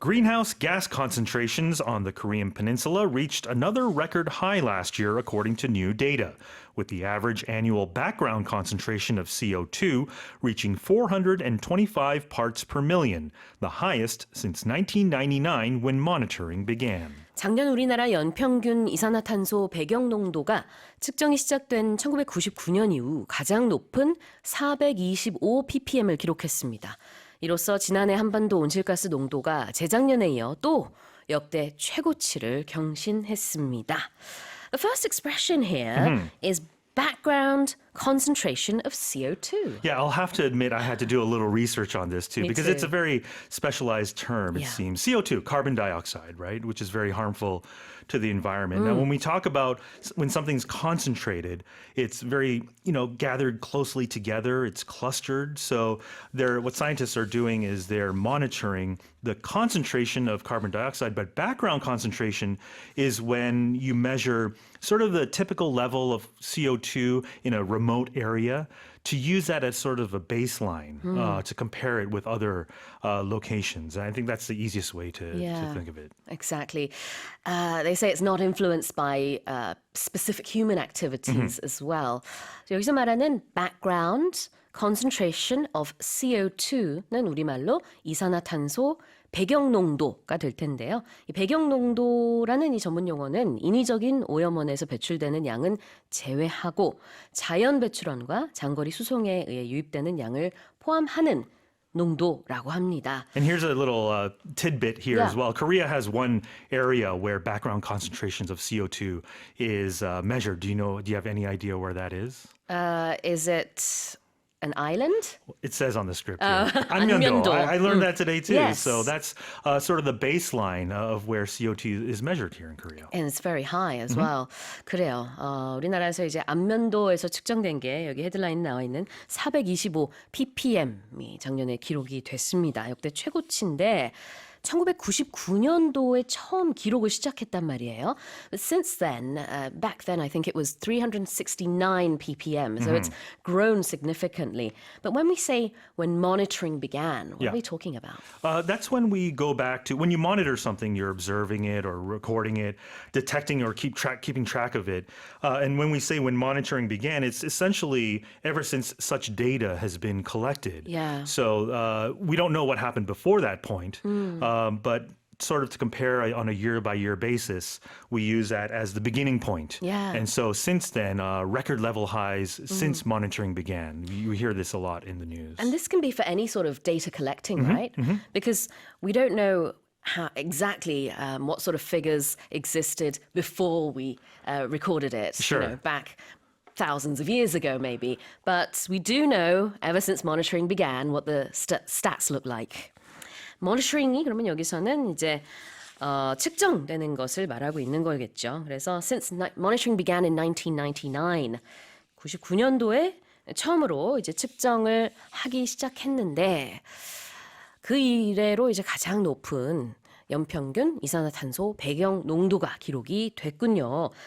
Greenhouse gas concentrations on the Korean Peninsula reached another record high last year, according to new data, with the average annual background concentration of CO2 reaching 425 parts per million, the highest since 1999 when monitoring began. 작년 우리나라 연평균 이산화탄소 배경농도가 측정이 시작된 1999년 이후 가장 높은 425 ppm을 기록했습니다. 이로써 지난해 한반도 온실가스 농도가 재작년에 이어 또 역대 최고치를 경신했습니다. The first expression here is background concentration of CO2. Yeah, I'll have to admit I had to do a little research on this too, Me because too. it's a very specialized term, it Yeah. seems. CO2, carbon dioxide, right? Which is very harmful to the environment. Now, when we talk about when something's concentrated, it's very, gathered closely together, it's clustered. So what scientists are doing is they're monitoring the concentration of carbon dioxide, but background concentration is when you measure sort of the typical level of CO2 in a remote area, to use that as sort of a baseline to compare it with other locations. And I think that's the easiest way to think of it. Exactly. They say it's not influenced by specific human activities as well. 여기서 말하는 background concentration of CO2는 우리말로 이산화탄소 배경농도가 될 텐데요. 이 배경농도라는 이 전문 용어는 인위적인 오염원에서 배출되는 양은 제외하고 자연 배출원과 장거리 수송에 의해 유입되는 양을 포함하는 농도라고 합니다. And here's a little tidbit here as Yeah. well. Korea has one area where background concentrations of CO2 is measured. Do you have any idea where that is? Is it an island? It says on the script here. 안면도. I learned that today too. Yes. So that's sort of the baseline of where CO2 is measured here in Korea. And it's very high as well. 그래요. 우리나라에서 이제 안면도에서 측정된 게 여기 헤드라인 나와 있는 425 ppm이 작년에 기록이 됐습니다. 역대 최고치인데 1999년도에 처음 기록을 시작했단 말이에요. But since then, back then I think it was 369 ppm, so it's grown significantly. But when we say when monitoring began, what are we talking about? That's when we go back to when you monitor something, you're observing it or recording it, detecting or keeping track of it. And when we say when monitoring began, it's essentially ever since such data has been collected. Yeah. So we don't know what happened before that point. But sort of to compare on a year-by-year basis, we use that as the beginning point. Yeah. And so since then, record level highs since monitoring began. You hear this a lot in the news. And this can be for any sort of data collecting, right? Because we don't know how exactly what sort of figures existed before we recorded it. Sure. Back thousands of years ago, maybe. But we do know, ever since monitoring began, what the stats look like. 모니터링이 그러면 여기서는 이제 측정되는 것을 말하고 있는 거겠죠. 그래서 since monitoring began in 1999, 99년도에 처음으로 이제 측정을 하기 시작했는데 그 이래로 이제 가장 높은 연평균 이산화탄소 배경 농도가 기록이 됐군요.